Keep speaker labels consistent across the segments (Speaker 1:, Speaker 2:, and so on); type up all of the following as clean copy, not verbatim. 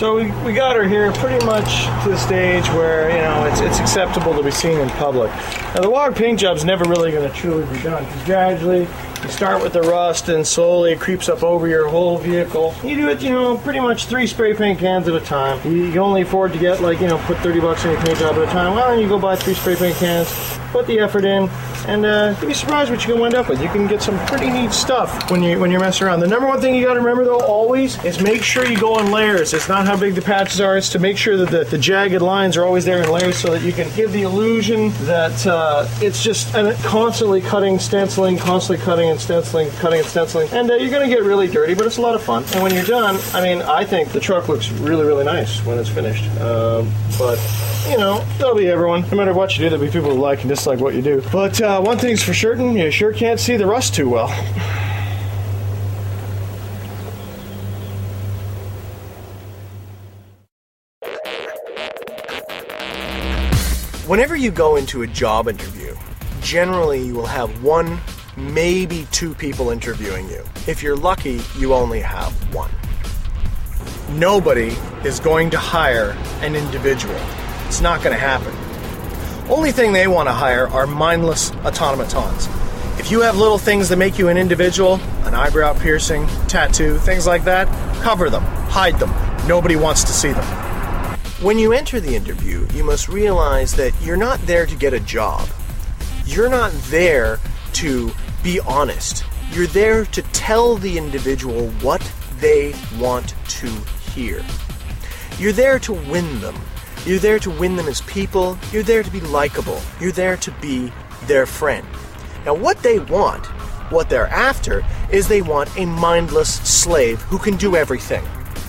Speaker 1: So we got her here pretty much to the stage where, it's acceptable to be seen in public. Now, the WOG paint job's never really going to truly be done, because gradually you start with the rust and slowly it creeps up over your whole vehicle. You do it, pretty much 3 spray paint cans at a time. You can only afford to get, put $30 in your paint job at a time. Well, then you go buy 3 spray paint cans, put the effort in, and you'll be surprised what you can wind up with. You can get some pretty neat stuff when you're messing around. The number one thing you got to remember, though, always, is make sure you go in layers. It's not how big the patches are. It's to make sure that the jagged lines are always there in layers so that you can give the illusion that it's just constantly cutting, stenciling, constantly cutting and stenciling, and you're going to get really dirty, but it's a lot of fun. And when you're done, I think the truck looks really, really nice when it's finished. But there'll be everyone. No matter what you do, there'll be people who like and dislike what you do. But one thing's for certain, you sure can't see the rust too well. Whenever you go into a job interview, generally you will have 1, maybe 2 people interviewing you. If you're lucky, you only have 1. Nobody is going to hire an individual. It's not going to happen. Only thing they want to hire are mindless automatons. If you have little things that make you an individual, an eyebrow piercing, tattoo, things like that, cover them, hide them. Nobody wants to see them. When you enter the interview, you must realize that you're not there to get a job. You're not there to be honest. You're there to tell the individual what they want to hear. You're there to win them. You're there to win them as people. You're there to be likable. You're there to be their friend. Now, what they want, what they're after, is they want a mindless slave who can do everything.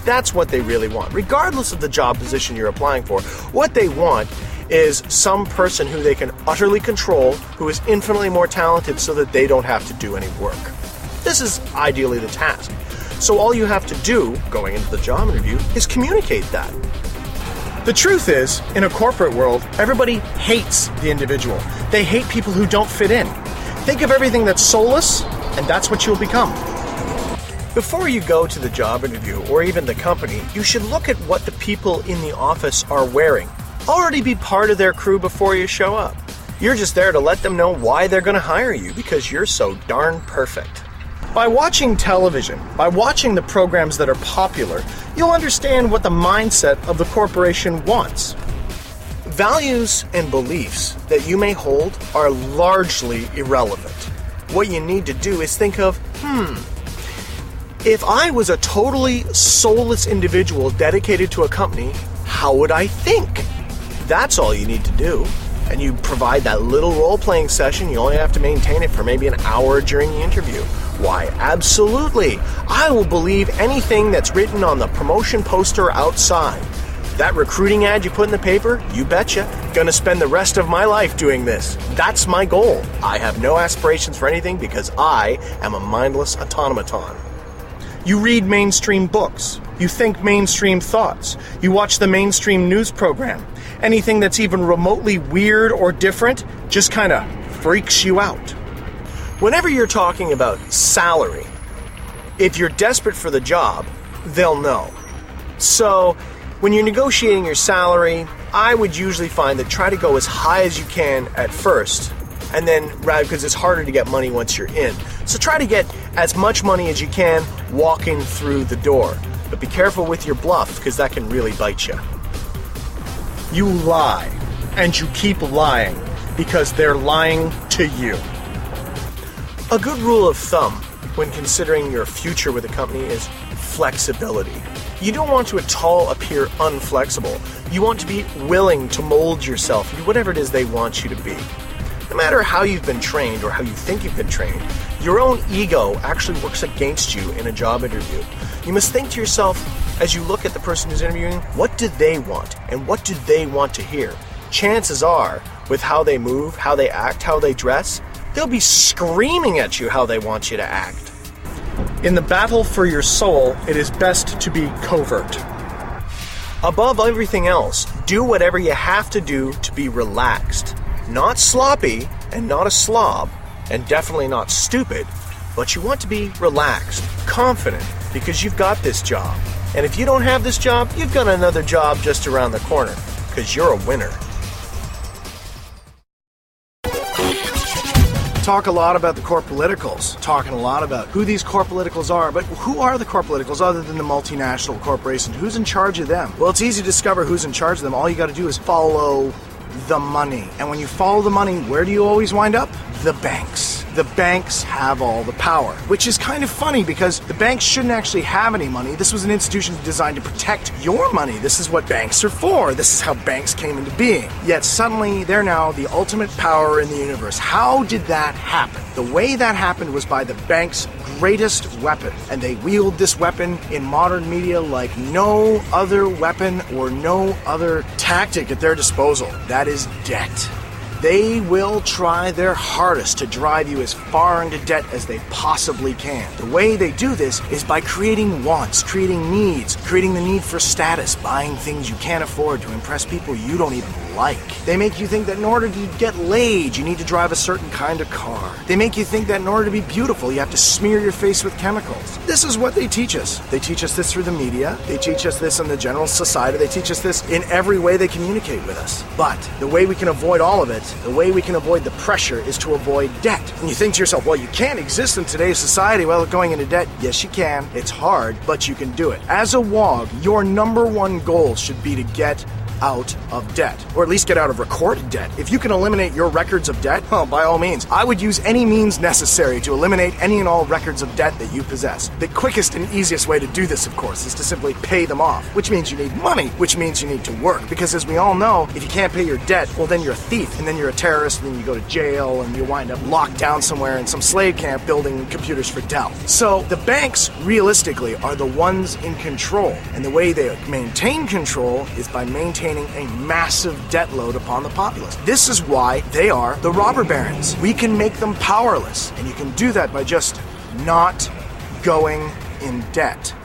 Speaker 1: That's what they really want. Regardless of the job position you're applying for, what they want is some person who they can utterly control, who is infinitely more talented so that they don't have to do any work. This is ideally the task. So all you have to do, going into the job interview, is communicate that. The truth is, in a corporate world, everybody hates the individual. They hate people who don't fit in. Think of everything that's soulless, and that's what you'll become. Before you go to the job interview, or even the company, you should look at what the people in the office are wearing. Already be part of their crew before you show up. You're just there to let them know why they're going to hire you, because you're so darn perfect. By watching television, by watching the programs that are popular, you'll understand what the mindset of the corporation wants. Values and beliefs that you may hold are largely irrelevant. What you need to do is think of, if I was a totally soulless individual dedicated to a company, how would I think? That's all you need to do. And you provide that little role-playing session. You only have to maintain it for maybe an hour during the interview. Why, absolutely. I will believe anything that's written on the promotion poster outside. That recruiting ad you put in the paper, you betcha. Gonna spend the rest of my life doing this. That's my goal. I have no aspirations for anything because I am a mindless automaton. You read mainstream books. You think mainstream thoughts. You watch the mainstream news program. Anything that's even remotely weird or different just kind of freaks you out. Whenever you're talking about salary, if you're desperate for the job, they'll know. So, when you're negotiating your salary, I would usually find that try to go as high as you can at first, and then, rather, because it's harder to get money once you're in. So try to get as much money as you can walking through the door. But be careful with your bluff, because that can really bite you. You lie, and you keep lying, because they're lying to you. A good rule of thumb when considering your future with a company is flexibility. You don't want to at all appear unflexible. You want to be willing to mold yourself into whatever it is they want you to be. No matter how you've been trained or how you think you've been trained, your own ego actually works against you in a job interview. You must think to yourself, as you look at the person who's interviewing, what do they want and what do they want to hear? Chances are, with how they move, how they act, how they dress, they'll be screaming at you how they want you to act. In the battle for your soul, it is best to be covert. Above everything else, do whatever you have to do to be relaxed. Not sloppy, and not a slob, and definitely not stupid, but you want to be relaxed, confident, because you've got this job. And if you don't have this job, you've got another job just around the corner, because you're a winner. Talk a lot about the core politicals, talking a lot about who these core politicals are, but who are the core politicals other than the multinational corporations? Who's in charge of them? Well, it's easy to discover who's in charge of them. All you got to do is follow the money. And when you follow the money, where do you always wind up? The banks. The banks have all the power, which is kind of funny because the banks shouldn't actually have any money. This was an institution designed to protect your money. This is what banks are for. This is how banks came into being. Yet suddenly they're now the ultimate power in the universe. How did that happen? The way that happened was by the bank's greatest weapon, and they wield this weapon in modern media like no other weapon or no other tactic at their disposal. That is debt. They will try their hardest to drive you as far into debt as they possibly can. The way they do this is by creating wants, creating needs, creating the need for status, buying things you can't afford to impress people you don't even like. They make you think that in order to get laid, you need to drive a certain kind of car. They make you think that in order to be beautiful, you have to smear your face with chemicals. This is what they teach us. They teach us this through the media. They teach us this in the general society. They teach us this in every way they communicate with us. But the way we can avoid all of it, the way we can avoid the pressure, is to avoid debt. And you think to yourself, well, you can't exist in today's society without going into debt. Yes, you can. It's hard, but you can do it. As a WOG, your number one goal should be to get out of debt, or at least get out of recorded debt. If you can eliminate your records of debt, well, by all means, I would use any means necessary to eliminate any and all records of debt that you possess. The quickest and easiest way to do this, of course, is to simply pay them off, which means you need money, which means you need to work, because as we all know, if you can't pay your debt, well, then you're a thief, and then you're a terrorist, and then you go to jail, and you wind up locked down somewhere in some slave camp building computers for Dell. So the banks, realistically, are the ones in control, and the way they maintain control is by maintaining a massive debt load upon the populace. This is why they are the robber barons. We can make them powerless, and you can do that by just not going in debt.